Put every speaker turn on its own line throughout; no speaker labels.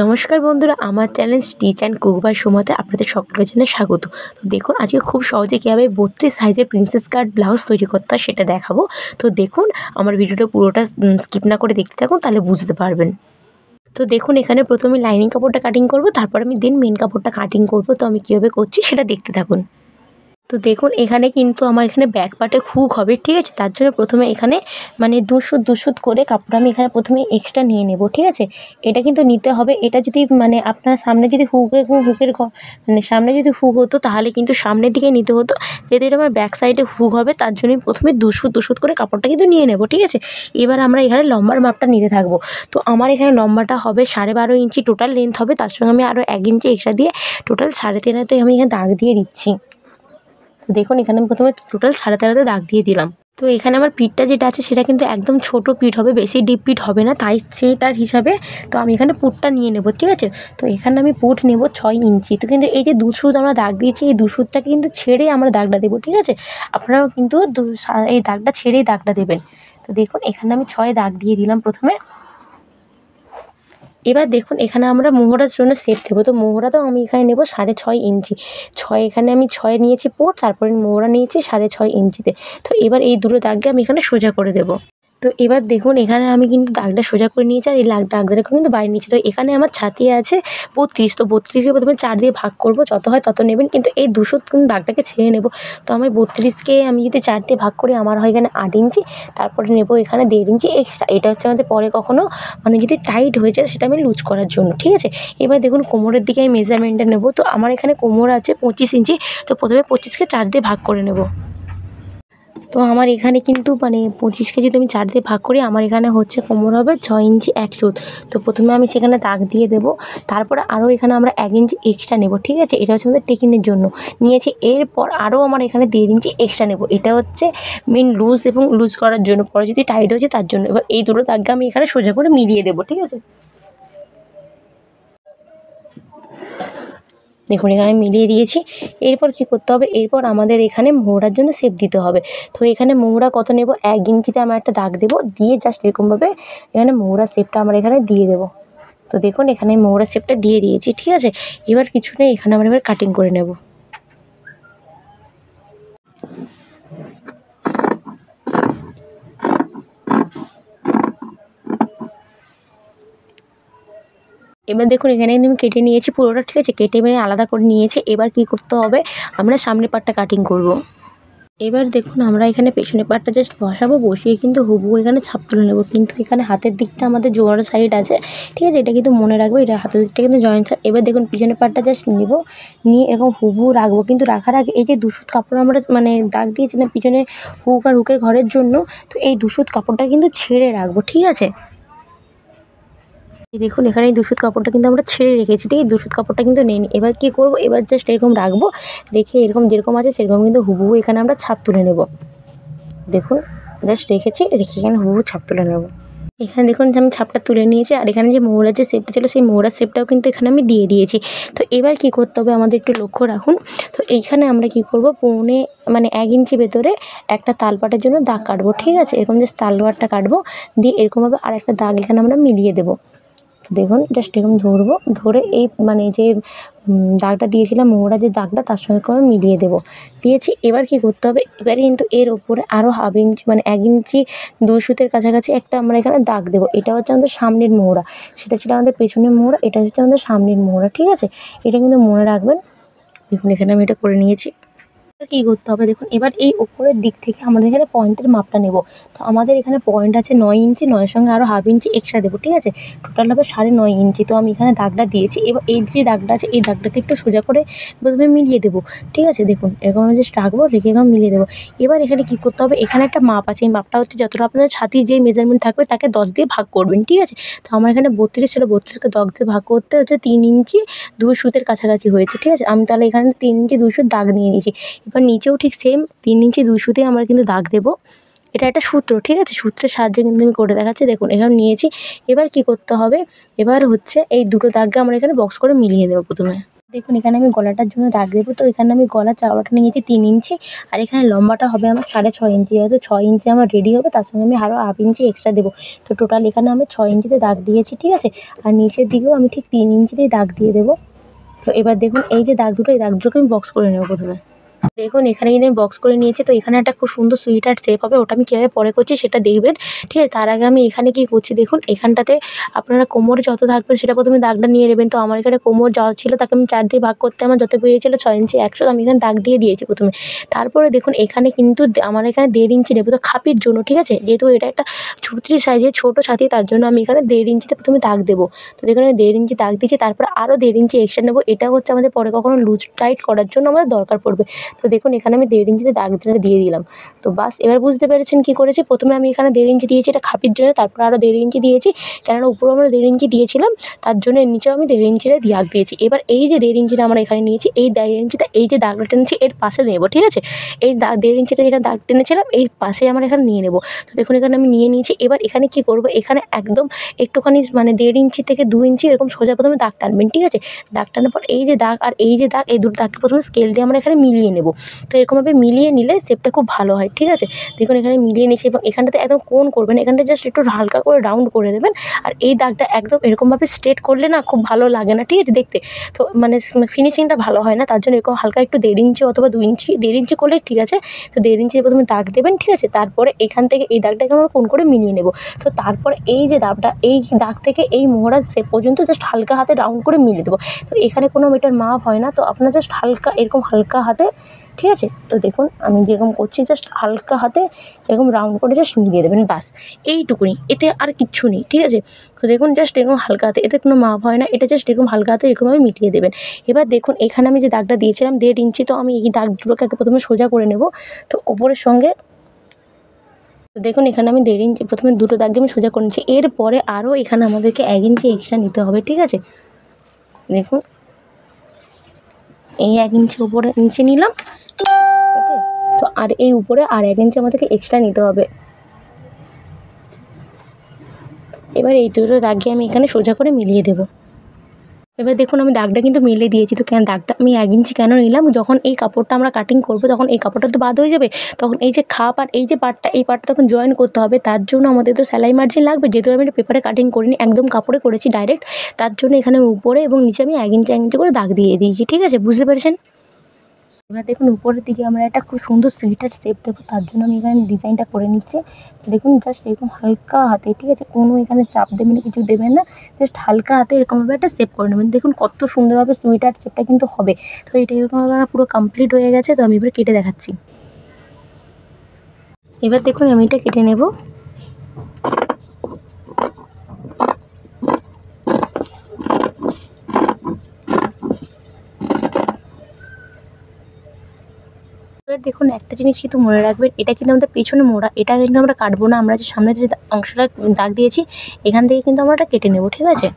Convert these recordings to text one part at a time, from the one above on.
নমস্কার বন্ধুরা, আমার channel stitch and cook by সুমাতে আপনাদের সকলের জন্য স্বাগত। তো দেখুন, আজকে খুব সহজে কীভাবে 32 সাইজের প্রিন্সেস কাট ব্লাউজ তৈরি করতে হয় সেটা দেখাবো। তো দেখুন, আমার ভিডিওটা পুরোটা স্কিপ না করে দেখতে থাকুন, তাহলে বুঝতে পারবেন। তো দেখুন, এখানে প্রথমে লাইনিং কাপড়টা কাটিং করব, তারপর আমি মেন কাপড়টা কাটিং করব। তো আমি কীভাবে করছি সেটা দেখতে থাকুন। তো দেখুন, এখানে কিন্তু আমার এখানে ব্যাক পার্টে হুক হবে, ঠিক আছে? তার জন্য প্রথমে এখানে দু সুত করে কাপড় আমি এখানে প্রথমে এক্সট্রা নিয়ে নেব, ঠিক আছে? এটা কিন্তু নিতে হবে। এটা যদি আপনার সামনে যদি সামনে যদি হুক হতো, তাহলে কিন্তু সামনের দিকে নিতে হতো। যেহেতু এটা আমার ব্যাক সাইডে হুক হবে, তার জন্যই প্রথমে দু সুত করে কাপড়টা কিন্তু নিয়ে নেব, ঠিক আছে? এবার আমরা এখানে লম্বার মাপটা নিতে থাকবো। তো আমার এখানে লম্বাটা হবে 12.5 ইঞ্চি টোটাল লেন্থ হবে। তার সঙ্গে আমি আরও 1 ইঞ্চি এক্সট্রা দিয়ে টোটাল 3.5 আমি এখানে দাগ দিয়ে দিচ্ছি। তো দেখুন, এখানে আমি প্রথমে টোটাল 13.5 দাগ দিয়ে দিলাম। তো এখানে আমার পিঠটা যেটা আছে সেটা কিন্তু একদম ছোট পিঠ হবে, বেশি ডিপ পিঠ হবে না, তাই সেইটার হিসাবে তো আমি এখানে পুটটা নিয়ে নেব, ঠিক আছে? তো এখানে আমি পুট নেব 6 ইঞ্চি। তো কিন্তু এই যে দু সুত আমরা দাগ দিয়েছি, এই দু সুতটাকে কিন্তু ছেড়ে আমরা দাগটা দেবো, ঠিক আছে? আপনারাও কিন্তু এই দাগটা ছেড়েই দাগটা দেবেন। তো দেখুন, এখানে আমি 6 দাগ দিয়ে দিলাম প্রথমে। এবার দেখুন, এখানে আমরা মোহরার জন্য শেপ দেবো। তো মোহরাটাও আমি এখানে নেব 6.5 ইঞ্চি। এখানে আমি 6 নিয়েছি পুট, তারপরে মোহরা নিয়েছি 6.5 ইঞ্চিতে। তো এবার এই দুটো দাগকে আমি এখানে সোজা করে দেবো। তো এবার দেখুন, এখানে আমি কিন্তু দাগটা সোজা করে নিয়েছি, আর এই দাগটাকে কিন্তু বাড়িয়ে নিয়েছি। তো এখানে আমার ছাতিয়ে আছে 32। তো 32কে প্রথমে 4 দিয়ে ভাগ করব, যত হয় তত নেবেন, কিন্তু এই দুশো কিন্তু দাগটাকে ছেড়ে নেব। তো আমি 32কে আমি যদি 4 দিয়ে ভাগ করি, আমার হয় এখানে 8 ইঞ্চি। তারপরে নেব এখানে 1.5 ইঞ্চি এক্সট্রা। এটা হচ্ছে আমাদের পরে কখনো যদি টাইট হয়ে যায়, সেটা আমি লুজ করার জন্য, ঠিক আছে? এবার দেখুন, কোমরের দিকে আমি মেজারমেন্টটা নেব। তো আমার এখানে কোমর আছে 25 ইঞ্চি। তো প্রথমে 25কে 4 দিয়ে ভাগ করে নেব। তো আমার এখানে কিন্তু 25কে যদি আমি 4 দিয়ে ভাগ করি, আমার এখানে হচ্ছে কোমর হবে 6 ইঞ্চি 1 সুত। তো প্রথমে আমি সেখানে দাগ দিয়ে দেবো। তারপরে আরও এখানে আমরা 1 ইঞ্চি এক্সট্রা নেব, ঠিক আছে? এটা হচ্ছে আমাদের টেকিনের জন্য নিয়েছি। এরপর আরও আমার এখানে 1.5 ইঞ্চি এক্সট্রা নেব। এটা হচ্ছে মেন লুজ করার জন্য, পরে যদি টাইট হয়েছে তার জন্য। এবার এই দুটো দাগকে আমি এখানে সোজা করে মিলিয়ে দেবো, ঠিক আছে? দেখুন, এখানে মিলিয়ে দিয়েছি। এরপর কী করতে হবে? এরপর আমাদের এখানে মোহরার জন্য শেপ দিতে হবে। তো এখানে মোহরা কত নেব? 1 ইঞ্চিতে আমরা একটা দাগ দেবো, দিয়ে জাস্ট এরকমভাবে এখানে মোহরার শেপটা আমরা এখানে দিয়ে দেবো। তো দেখুন, এখানে মোহরার শেপটা দিয়ে দিয়েছি, ঠিক আছে? এবার কিছু নেই, এখানে আমরা এবার কাটিং করে নেব। এবার দেখুন, এখানে কিন্তু আমি কেটে নিয়েছি পুরোটা, ঠিক আছে? কেটে এবারে আলাদা করে নিয়েছি। এবার কী করতে হবে? আমরা সামনের পার্টটা কাটিং করব। এবার দেখুন, আমরা এখানে পেছনের পার্টটা জাস্ট বসাবো, বসিয়ে কিন্তু হুবহু এখানে ছাপ তুলে নেব। কিন্তু এখানে হাতের দিকটা আমাদের জোড়া সাইড আছে, ঠিক আছে? এটা কিন্তু মনে রাখবো, এটা হাতের দিকটা কিন্তু জয়েন্ট সাইড। এবার দেখুন, পিছনের পার্টটা জাস্ট নেব, নিয়ে এরকম হুবহু রাখবো। কিন্তু রাখার আগে এই যে দু সুত কাপড় আমরা দাগ দিয়েছি না পিছনে হুক আর হুকের ঘরের জন্য, তো এই দু সুত কাপড়টা কিন্তু ছেড়ে রাখবো, ঠিক আছে? এই দেখুন, এখানে এই দু সুত কাপড়টা কিন্তু আমরা ছেড়ে রেখেছি, ঠিক আছে? দু সুত কাপড়টা কিন্তু নেই। এবার কী করব? এবার জাস্ট এরকম রাখবো, রেখে এরকম যেরকম আছে সেরকম কিন্তু হুবহু এখানে আমরা ছাপ তুলে নেব। দেখুন, জাস্ট রেখে এখানে হুবহু ছাপ তুলে নেব। এখানে দেখুন যে আমি ছাপটা তুলে নিয়েছি, আর এখানে যে মোহরার যে শেপটা ছিল, সেই মোহরার শেপটাও কিন্তু এখানে আমি দিয়ে দিয়েছি। তো এবার কী করতে হবে? আমাদের একটু লক্ষ্য রাখুন। তো এইখানে আমরা কী করব? 1 ইঞ্চি ভেতরে একটা তালপাটের জন্য দাগ কাটবো, ঠিক আছে? এরকম জাস্ট তালপাটটা কাটবো, দিয়ে এরকমভাবে আরেকটা দাগ এখানে আমরা মিলিয়ে দেবো। দেখুন, জাস্ট এরকম ধরবো, ধরে এই যে দাগটা দিয়েছিলাম, মোহরা যে দাগটা, তার সঙ্গে করে মিলিয়ে দেবো। দিয়েছি। এবার কী করতে হবে? এবারে কিন্তু এর ওপরে আরও 1/2 ইঞ্চি 1 ইঞ্চি 2 সুতের কাছাকাছি একটা আমরা এখানে দাগ দেবো। এটা হচ্ছে আমাদের সামনের মোহরা, সেটা ছিল আমাদের পেছনের মোহরা, এটা হচ্ছে আমাদের সামনের মোহরা, ঠিক আছে? এটা কিন্তু মনে রাখবেন। দেখুন, এখানে আমি এটা করে নিয়েছি। কী করতে হবে? দেখুন, এবার এই ওপরের দিক থেকে আমাদের এখানে পয়েন্টের মাপটা নেব। তো আমাদের এখানে পয়েন্ট আছে 9 ইঞ্চি, 9 এর সঙ্গে আরও 1/2 ইঞ্চি এক্সট্রা দেবো, ঠিক আছে? টোটাল হবে 9.5 ইঞ্চি। তো আমি এখানে দাগটা দিয়েছি। এবার এই যে দাগটা আছে, এই দাগটাকে একটু সোজা করে প্রথমে মিলিয়ে দেবো, ঠিক আছে? দেখুন, এরকম আমি জাস্ট রাখবো, রেখে এরকম মিলিয়ে দেবো। এবার এখানে কী করতে হবে? এখানে একটা মাপ আছে, এই মাপটা হচ্ছে যতটা আপনাদের ছাতির যে মেজারমেন্ট থাকবে তাকে 10 দিয়ে ভাগ করবেন, ঠিক আছে? তো আমার এখানে 32 ছিল, 32কে 10 দিয়ে ভাগ করতে হচ্ছে 3 ইঞ্চি 2 সুতের কাছাকাছি হয়েছে, ঠিক আছে? আমি তাহলে এখানে 3 ইঞ্চি 2 সুত দাগ নিয়ে নিয়েছি। এবার নিচেও ঠিক সেম 3 ইঞ্চি 2 সুতে আমরা কিন্তু দাগ দেবো। এটা একটা সূত্র, ঠিক আছে? সূত্রের সাহায্যে কিন্তু আমি করে দেখাচ্ছি। দেখুন, এখানে নিয়েছি। এবার কী করতে হবে? এবার হচ্ছে এই দুটো দাগকে আমরা এখানে বক্স করে মিলিয়ে দেবো প্রথমে। দেখুন এখানে আমি গলাটার জন্য দাগ দেবো, তো এখানে আমি গলার চওড়াটা নিয়েছি 3 ইঞ্চি, আর এখানে লম্বাটা হবে আমার 6.5 ইঞ্চি। যেহেতু 6 ইঞ্চি আমার রেডি হবে, তার সঙ্গে আমি আরও 1/2 ইঞ্চি এক্সট্রা দেবো। তো টোটাল এখানে আমি 6 ইঞ্চিতে দাগ দিয়েছি, ঠিক আছে। আর নিচের দিকেও আমি ঠিক 3 ইঞ্চিতেই দাগ দিয়ে দেবো। তো এবার দেখুন এই যে দাগ দুটো, এই দাগ দুটোকে আমি বক্স করে নেবো প্রথমে। দেখুন এখানে কিন্তু আমি বক্স করে নিয়েছি। তো এখানে একটা খুব সুন্দর সুইট হার্ট শেপ হবে, ওটা আমি কীভাবে পরে করছি সেটা দেখবেন, ঠিক আছে। তার আগে আমি এখানে কী করছি দেখুন, এখানটাতে আপনারা কোমরে যত থাকবেন সেটা প্রথমে দাগটা নিয়ে নেবেন। তো আমার এখানে কোমর যা ছিল তাকে আমি 4 দিয়ে ভাগ করতে আমার যত বেরিয়েছিল 6 ইঞ্চি 100, আমি এখানে দাগ দিয়ে দিয়েছি প্রথমে। তারপরে দেখুন এখানে কিন্তু আমার এখানে 1.5 ইঞ্চি নেবো তো খাপির জন্য, ঠিক আছে। যেহেতু এটা একটা 36 সাইজের ছোটো ছাতি, তার জন্য আমি এখানে 1.5 ইঞ্চিতে প্রথমে দাগ দেবো। তো দেখুন আমি 1.5 ইঞ্চি দাগ দিয়েছি, তারপরে আরও 1.5 ইঞ্চি এক্সট্রা নেবো। এটা হচ্ছে আমাদের পরে কখনো লুজ টাইট করার জন্য আমাদের দরকার পড়বে। তো দেখুন এখানে আমি 1.5 ইঞ্চিতে দাগটা দিয়ে দিলাম। তো বাস এবার বুঝতে পেরেছেন কী করেছি। প্রথমে আমি এখানে 1.5 ইঞ্চি দিয়েছি এটা খাপির জন্য, তারপর আরও 1.5 ইঞ্চি দিয়েছি, কেননা উপরেও আমরা 1.5 ইঞ্চি দিয়েছিলাম, তার জন্য এর নিচেও আমি 1.5 ইঞ্চিতে দাগ দিয়েছি। এবার এই যে 1.5 ইঞ্চিটা আমরা এখানে নিয়েছি, এই 1.5 ইঞ্চিতে এই যে দাগটা টেনেছি এর পাশে নেবো, ঠিক আছে। এই 1.5 ইঞ্চিটা যেখানে দাগ টেনেছিলাম এই পাশে আমরা এখানে নিয়ে নেবো। তো দেখুন এখানে আমি নিয়ে নিয়েছি। এবার এখানে কী করবো, এখানে একদম একটুখানি মানে 1.5 ইঞ্চি থেকে 2 ইঞ্চি এরকম সোজা প্রথমে দাগ টানবেন, ঠিক আছে। দাগ টানার পর এই যে দাগ আর এই যে দাগ, এই দুটো দাগকে প্রথমে স্কেল দিয়ে আমরা এখানে মিলিয়ে নেবো। তো এরকমভাবে মিলিয়ে নিলে শেপটা খুব ভালো হয়, ঠিক আছে। দেখুন এখানে মিলিয়ে নিয়েছি, এবং এখানটাতে একদম কোণ করবেন, এখানটা জাস্ট একটু হালকা করে রাউন্ড করে দেবেন। আর এই দাগটা একদম এরকমভাবে স্ট্রেট করলে না খুব ভালো লাগে না, ঠিক আছে দেখতে। তো মানে ফিনিশিংটা ভালো হয় না, তার জন্য এরকম হালকা একটু 1.5 ইঞ্চি অথবা 2 ইঞ্চি, 1.5 ইঞ্চি করলে ঠিক আছে। তো 1.5 ইঞ্চি প্রথমে দাগ দেবেন, ঠিক আছে। তারপরে এখান থেকে এই দাগটাকে আমরা কোণ করে মিলিয়ে নেব। তো তারপরে এই যে দাগটা, এই দাগ থেকে এই মোহরার শেপ পর্যন্ত জাস্ট হালকা হাতে রাউন্ড করে মিলিয়ে দেবো। তো এখানে কোনো এটার মাপ হয় না, তো আপনারা জাস্ট হালকা এরকম হালকা হাতে, ঠিক আছে। তো দেখুন আমি যেরকম করছি জাস্ট হালকা হাতে এরকম রাউন্ড করে জাস্ট মিলিয়ে দেবেন, বাস এইটুকুনি, এতে আর কিচ্ছু নেই, ঠিক আছে। তো দেখুন জাস্ট এরকম হালকা হাতে, এতে কোনো মাপ হয় না, এটা জাস্ট এরকম হালকা হাতে এরকমভাবে মিটিয়ে দেবেন। এবার দেখুন এখানে আমি যে দাগটা দিয়েছিলাম 1.5 ইঞ্চি, তো আমি এই দাগ দুটোকে আগে প্রথমে সোজা করে নেব। তো ওপরের সঙ্গে তো দেখুন এখানে আমি 1.5 ইঞ্চি প্রথমে দুটো দাগকে আমি সোজা করে নিচ্ছি। এরপরে আরও এখানে আমাদেরকে 1 ইঞ্চি এক্সট্রা নিতে হবে, ঠিক আছে। দেখুন এই 1 ইঞ্চি উপরে নিচে নিলাম, ওকে। তো আর এই উপরে আর 1 ইঞ্চি আমাদেরকে এক্সট্রা নিতে হবে। এবার এই দুটো দাগকে আমি এখানে সোজা করে মিলিয়ে দেবো। এবার দেখুন আমি দাগটা কিন্তু মিলিয়ে দিয়েছি। তো দাগটা আমি 1 ইঞ্চি কেন নিলাম, যখন এই কাপড়টা আমরা কাটিং করবো তখন এই কাপড়টা তো বাদ হয়ে যাবে, তখন এই যে খাপ আর এই যে পার্টটা, এই পার্টটা তখন জয়েন করতে হবে। তার জন্য আমাদের তো সেলাই মার্জিন লাগবে, যেহেতু আমি এটা পেপারে কাটিং করিনি, একদম কাপড়ে করেছি ডাইরেক্ট। তার জন্য এখানে উপরে এবং নিচে আমি 1 ইঞ্চি 1 ইঞ্চি করে দাগ দিয়ে দিয়েছি, ঠিক আছে, বুঝতে পেরেছেন। এবার দেখুন উপরের দিকে আমরা একটা খুব সুন্দর সুইটার শেপ দেবো, তার জন্য আমি এখানে ডিজাইনটা করে নিচ্ছি। দেখুন জাস্ট এরকম হালকা হাতে, ঠিক আছে, কোনো এখানে চাপ দেবেন না, কিছু দেবেন না, জাস্ট হালকা হাতে এরকমভাবে একটা শেপ করে নেবেন। দেখুন কত সুন্দরভাবে সুইটার শেপটা কিন্তু হবে। তো এটা এরকমভাবে আমার পুরো কমপ্লিট হয়ে গেছে। তো আমি এবার কেটে দেখাচ্ছি। এবার দেখুন আমি এটা কেটে নেব। এবার দেখুন একটা জিনিস কিন্তু মনে রাখবেন, এটা কিন্তু আমাদের পেছনে মোড়া, এটা কিন্তু আমরা কাটবো না, আমরা যে সামনে যে অংশটা দাগ দিয়েছি এখান থেকে কিন্তু আমরা এটা কেটে নেব, ঠিক আছে।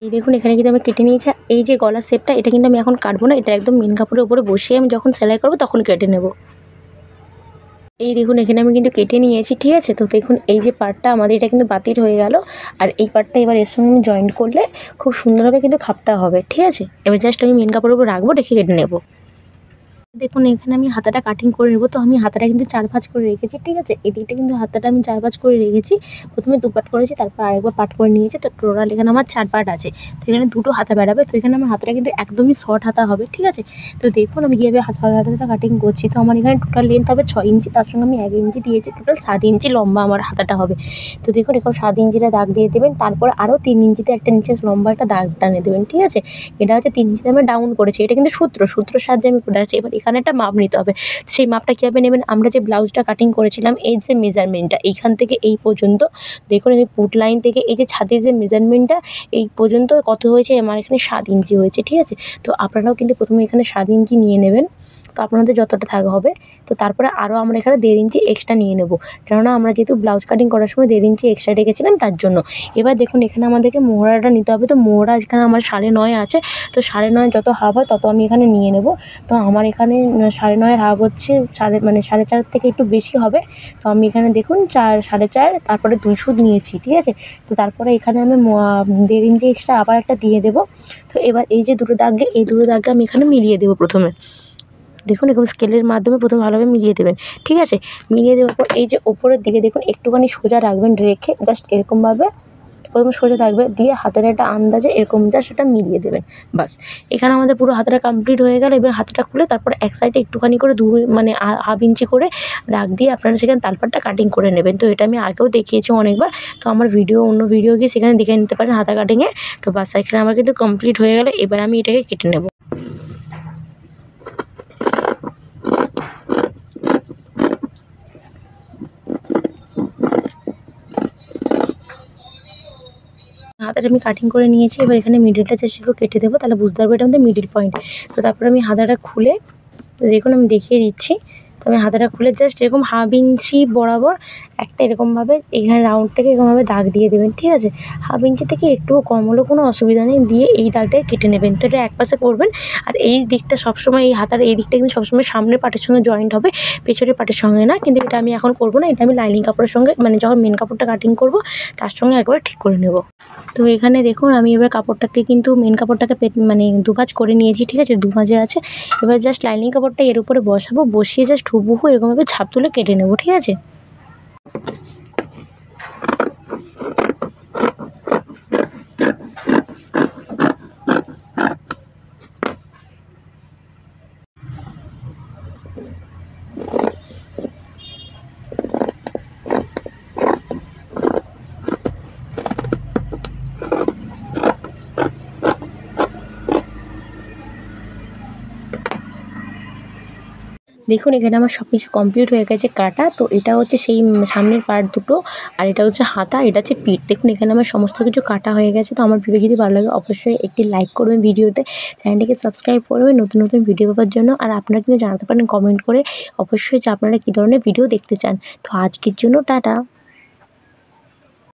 এই দেখুন এখানে কিন্তু আমি কেটে নিয়েছি। এই যে গলার শেপটা, এটা কিন্তু আমি এখন কাটবো না, এটা একদম মেন কাপড়ের উপরে বসিয়ে আমি যখন সেলাই করবো তখন কেটে নেব। এই দেখুন এখানে আমি কিন্তু কেটে নিয়েছি, ঠিক আছে। তো দেখুন এই যে পার্টটা আমাদের এটা কিন্তু বাতিল হয়ে গেল, আর এই পার্টটা এবার এর সঙ্গে আমি জয়েন্ট করলে খুব সুন্দরভাবে কিন্তু খাপটা হবে, ঠিক আছে। এবার জাস্ট আমি মেন কাপড়ের উপর রাখবো, রেখে কেটে নেব। দেখুন এখানে আমি হাতাটা কাটিং করে নেব। তো আমি হাতাটা কিন্তু 4 ভাঁজ করে রেখেছি, ঠিক আছে। এদিকটা কিন্তু হাতাটা আমি 4 ভাঁজ করে রেখেছি, প্রথমে 2 পার্ট করেছি, তারপর আরেকবার পার্ট করে নিয়েছি। তো টোটাল এখানে আমার 4 পার্ট আছে। তো এখানে দুটো হাতা বেরাবে। তো এখানে আমার হাতাটা কিন্তু একদমই শর্ট হাতা হবে, ঠিক আছে। তো দেখুন আমি কীভাবে হাতাটা কাটিং করছি। তো আমার এখানে টোটাল লেন্থ হবে 6 ইঞ্চি, তার সঙ্গে আমি 1 ইঞ্চি দিয়েছি, টোটাল 7 ইঞ্চি লম্বা আমার হাতাটা হবে। তো দেখুন এরকম 7 ইঞ্চিটা দাগ দিয়ে দেবেন, তারপর আরও 3 ইঞ্চিতে একটা নিচে লম্বা একটা দাগ টানে দেবেন, ঠিক আছে। এটা হচ্ছে 3 ইঞ্চিতে আমরা ডাউন করেছি, এটা কিন্তু সূত্রের সাহায্যে আমি করে আছি। এবার এখানে একটা মাপ নিতে হবে। সেই মাপটা কীভাবে নেবেন, আমরা যে ব্লাউজটা কাটিং করেছিলাম এই যে মেজারমেন্টটা এইখান থেকে এই পর্যন্ত, দেখুন এই পুট লাইন থেকে এই যে ছাদের যে মেজারমেন্টটা এই পর্যন্ত কত হয়েছে, আমার এখানে 7 ইঞ্চি হয়েছে, ঠিক আছে। তো আপনারাও কিন্তু প্রথমে এখানে 7 ইঞ্চি নিয়ে নেবেন। তো আপনাদের যতটা হবে। তো তারপরে আরও আমরা এখানে 1.5 ইঞ্চি এক্সট্রা নিয়ে নেব, কেননা আমরা যেহেতু ব্লাউজ কাটিং করার সময় 1.5 ইঞ্চি এক্সট্রা রেখেছিলাম তার জন্য। এবার দেখুন এখানে আমাদেরকে মোহরাটা নিতে হবে। তো মোহরা এখানে আমার 9.5 আছে, তো 9.5 যত হাফ হয় তত আমি এখানে নিয়ে নেব। তো আমার এখানে 9.5 হাফ হচ্ছে 4.5 থেকে একটু বেশি হবে। তো আমি এখানে দেখুন 4, 4.5, তারপরে 2 সুত নিয়েছি, ঠিক আছে। তো তারপরে এখানে আমি 1.5 ইঞ্চি এক্সট্রা আবার একটা দিয়ে দেবো। তো এবার এই যে দুটো দাগে, এই দুটো দাগে আমি এখানে মিলিয়ে দেবো প্রথমে। দেখুন এরকম স্কেলের মাধ্যমে প্রথমে ভালোভাবে মিলিয়ে দেবেন, ঠিক আছে। মিলিয়ে দেওয়ার পর এই যে ওপরের দিকে দেখুন একটুখানি সোজা রাখবেন, রেখে জাস্ট এরকমভাবে প্রথমে সোজা থাকবে, দিয়ে হাতের একটা আন্দাজে এরকম জাস্ট এটা মিলিয়ে দেবেন। বাস, এখানে আমাদের পুরো হাতাটা কমপ্লিট হয়ে গেল। এবার হাতাটা খুলে তারপরে এক সাইডে একটুখানি করে মানে হাফ ইঞ্চি করে দাগ দিয়ে আপনারা সেখানে তালপাটটা কাটিং করে নেবেন। তো এটা আমি আগেও দেখিয়েছি অনেকবার, তো আমার অন্য ভিডিও গিয়ে সেখানে দেখে নিতে পারেন হাতা কাটিংয়ে। তো বাস, এখানে আমার কিন্তু কমপ্লিট হয়ে গেল। এবার আমি এটাকে কেটে নেব। হাতাটা আমি কাটিং করে নিয়েছি। এবার এখানে মিডলটা জাস্ট একটু কেটে দেবো, তাহলে বুঝতে পারবো এটা আমাদের মিডল পয়েন্ট। তো তারপরে আমি হাতাটা খুলে, তো দেখুন আমি দেখিয়ে দিচ্ছি। তো আমি হাতাটা খুলে জাস্ট এরকম হাফ ইঞ্চি বরাবর একটা এরকমভাবে এখানে রাউন্ড থেকে এরকমভাবে দাগ দিয়ে দেবেন, ঠিক আছে। হাফ ইঞ্চি থেকে একটুও কম হলেও কোনো অসুবিধা নেই, দিয়ে এই দাগটাকে কেটে নেবেন। তো এটা এক পাশে করবেন, আর এই দিকটা সবসময়, এই হাতার এই দিকটা কিন্তু সবসময় সামনের পার্টের সঙ্গে জয়েন্ট হবে, পেছনের পার্টের সঙ্গে না। কিন্তু এটা আমি এখন করবো না, এটা আমি লাইনিং কাপড়ের সঙ্গে, মানে যখন মেন কাপড়টা কাটিং করবো তার সঙ্গে একবার ঠিক করে নেব। তো এখানে দেখুন আমি এবার কাপড়টাকে কিন্তু মেন কাপড়টাকে মানে দুভাঁজ করে নিয়েছি, ঠিক আছে, দুভাঁজে আছে। এবার জাস্ট লাইনিং কাপড়টা এর উপরে বসাবো, বসিয়ে জাস্ট হুবহু এরকমভাবে ছাপ তুলে কেটে নেব, ঠিক আছে। দেখুন এখানে আমার সব কিছু কমপ্লিট হয়ে গেছে কাটা। তো এটা হচ্ছে সেই সামনের পার্ট দুটো, আর এটা হচ্ছে হাতা, এটা হচ্ছে পিঠ। দেখুন এখানে আমার সমস্ত কিছু কাটা হয়ে গেছে। তো আমার ভিডিও যদি ভালো লাগে অবশ্যই একটি লাইক করবেন ভিডিওতে, চ্যানেলটিকে সাবস্ক্রাইব করবেন নতুন নতুন ভিডিও পাওয়ার জন্য। আর আপনারা কিন্তু জানাতে পারেন কমেন্ট করে অবশ্যই যে আপনারা কী ধরনের ভিডিও দেখতে চান। তো আজকের জন্য টাটা।